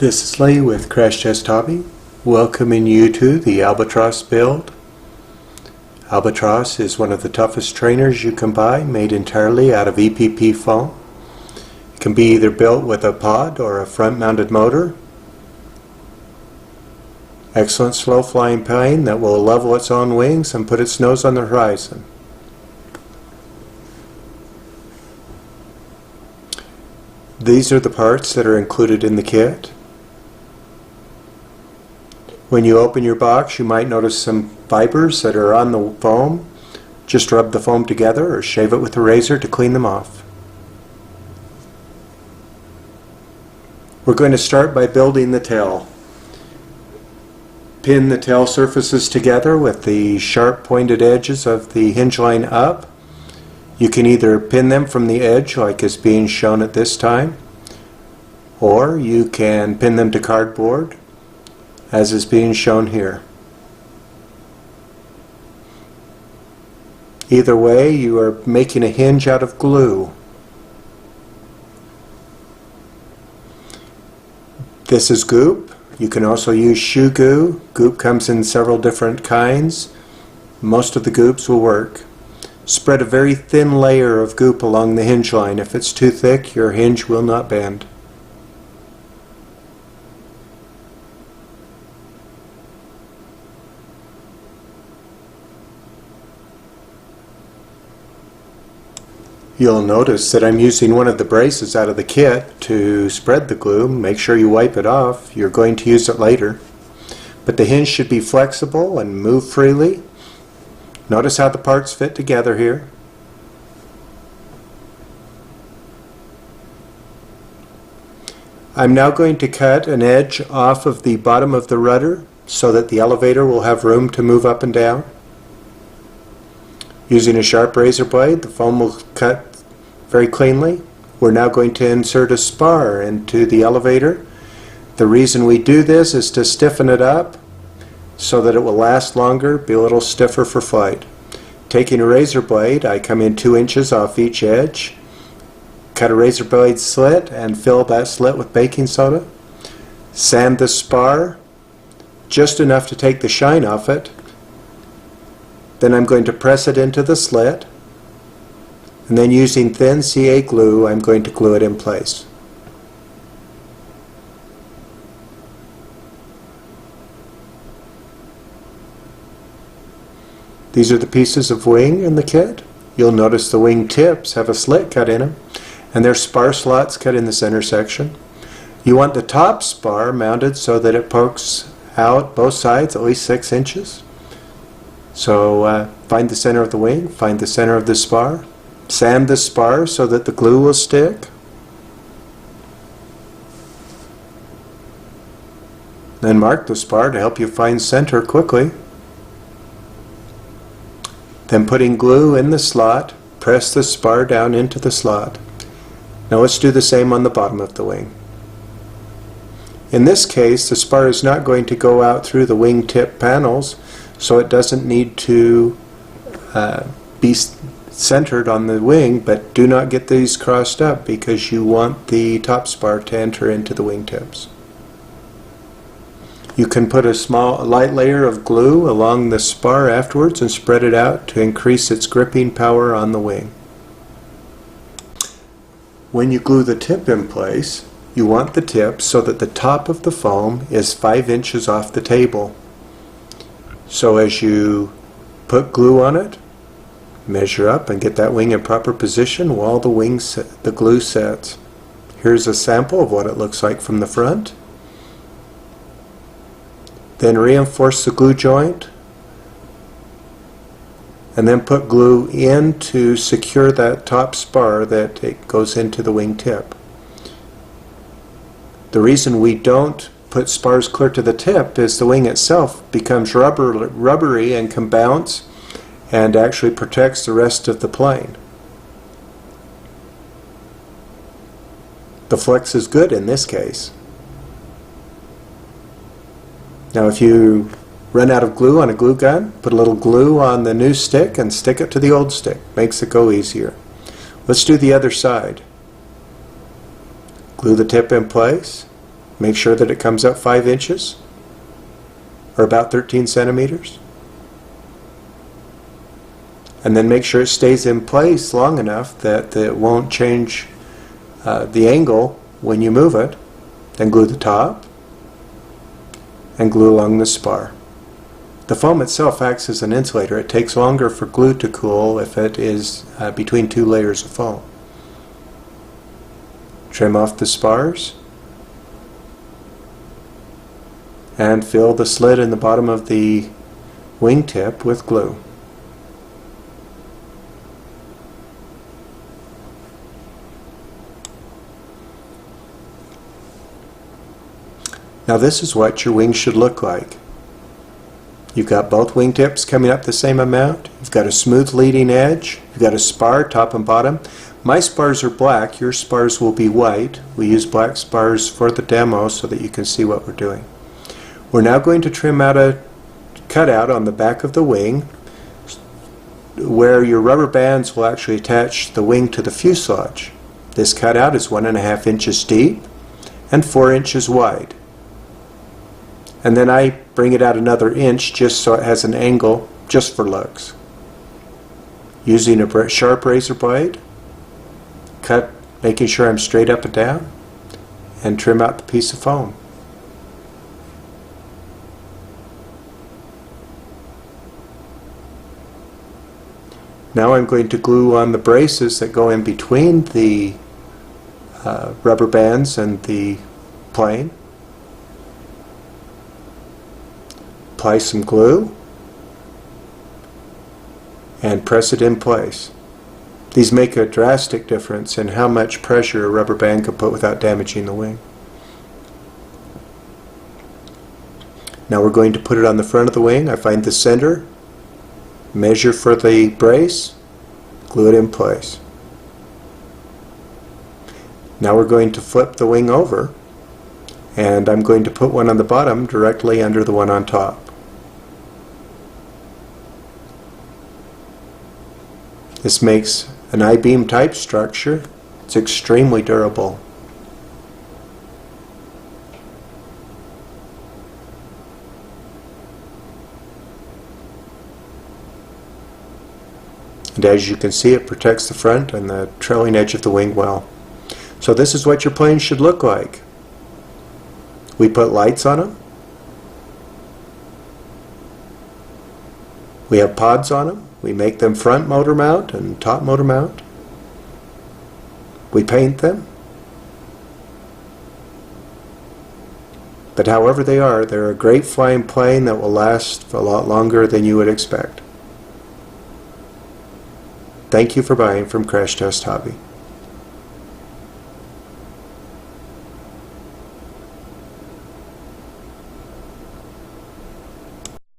This is Lee with Crashtesthobby, welcoming you to the Albatross build. Albatross is one of the toughest trainers you can buy, made entirely out of EPP foam. It can be either built with a pod or a front-mounted motor. Excellent slow-flying plane that will level its own wings and put its nose on the horizon. These are the parts that are included in the kit. When you open your box, you might notice some fibers that are on the foam. Just rub the foam together or shave it with a razor to clean them off. We're going to start by building the tail. Pin the tail surfaces together with the sharp pointed edges of the hinge line up. You can either pin them from the edge like is being shown at this time, or you can pin them to cardboard as is being shown here. Either way, you are making a hinge out of glue. This is goop. You can also use shoe goo. Goop comes in several different kinds. Most of the goops will work. Spread a very thin layer of goop along the hinge line. If it's too thick, your hinge will not bend. You'll notice that I'm using one of the braces out of the kit to spread the glue. Make sure you wipe it off. You're going to use it later. But the hinge should be flexible and move freely. Notice how the parts fit together here. I'm now going to cut an edge off of the bottom of the rudder so that the elevator will have room to move up and down. Using a sharp razor blade, the foam will cut very cleanly. We're now going to insert a spar into the elevator. The reason we do this is to stiffen it up so that it will last longer, be a little stiffer for flight. Taking a razor blade, I come in 2 inches off each edge, cut a razor blade slit and fill that slit with baking soda. Sand the spar just enough to take the shine off it. Then I'm going to press it into the slit, and then using thin CA glue I'm going to glue it in place. These are the pieces of wing in the kit. You'll notice the wing tips have a slit cut in them, and there's spar slots cut in this intersection. You want the top spar mounted so that it pokes out both sides at least 6 inches. So find the center of the wing, find the center of the spar, sand the spar so that the glue will stick. Then mark the spar to help you find center quickly. Then putting glue in the slot, press the spar down into the slot. Now let's do the same on the bottom of the wing. In this case, the spar is not going to go out through the wing tip panels, so it doesn't need to be centered on the wing, but do not get these crossed up because you want the top spar to enter into the wing tips. You can put a light layer of glue along the spar afterwards and spread it out to increase its gripping power on the wing. When you glue the tip in place, you want the tip so that the top of the foam is 5 inches off the table. So as you put glue on it, measure up and get that wing in proper position while the glue sets. Here's a sample of what it looks like from the front. Then reinforce the glue joint and then put glue in to secure that top spar that it goes into the wing tip. The reason we don't put spars clear to the tip is the wing itself becomes rubbery and can bounce and actually protects the rest of the plane. The flex is good in this case. Now if you run out of glue on a glue gun, put a little glue on the new stick and stick it to the old stick. Makes it go easier. Let's do the other side. Glue the tip in place. Make sure that it comes up 5 inches, or about 13 centimeters. And then make sure it stays in place long enough that it won't change the angle when you move it. Then glue the top and glue along the spar. The foam itself acts as an insulator. It takes longer for glue to cool if it is between 2 layers of foam. Trim off the spars and fill the slit in the bottom of the wingtip with glue. Now this is what your wing should look like. You've got both wingtips coming up the same amount. You've got a smooth leading edge. You've got a spar top and bottom. My spars are black. Your spars will be white. We use black spars for the demo so that you can see what we're doing. We're now going to trim out a cutout on the back of the wing where your rubber bands will actually attach the wing to the fuselage. This cutout is 1.5 inches deep and 4 inches wide. And then I bring it out another inch just so it has an angle just for looks. Using a sharp razor blade, cut, making sure I'm straight up and down, and trim out the piece of foam. Now I'm going to glue on the braces that go in between the rubber bands and the plane. Apply some glue and press it in place. These make a drastic difference in how much pressure a rubber band can put without damaging the wing. Now we're going to put it on the front of the wing. I find the center, measure for the brace, glue it in place. Now we're going to flip the wing over, and I'm going to put one on the bottom directly under the one on top. This makes an I-beam type structure. It's extremely durable. And as you can see, it protects the front and the trailing edge of the wing well. So this is what your plane should look like. We put lights on them. We have pods on them. We make them front motor mount and top motor mount. We paint them. But however they are, they're a great flying plane that will last a lot longer than you would expect. Thank you for buying from Crash Test Hobby.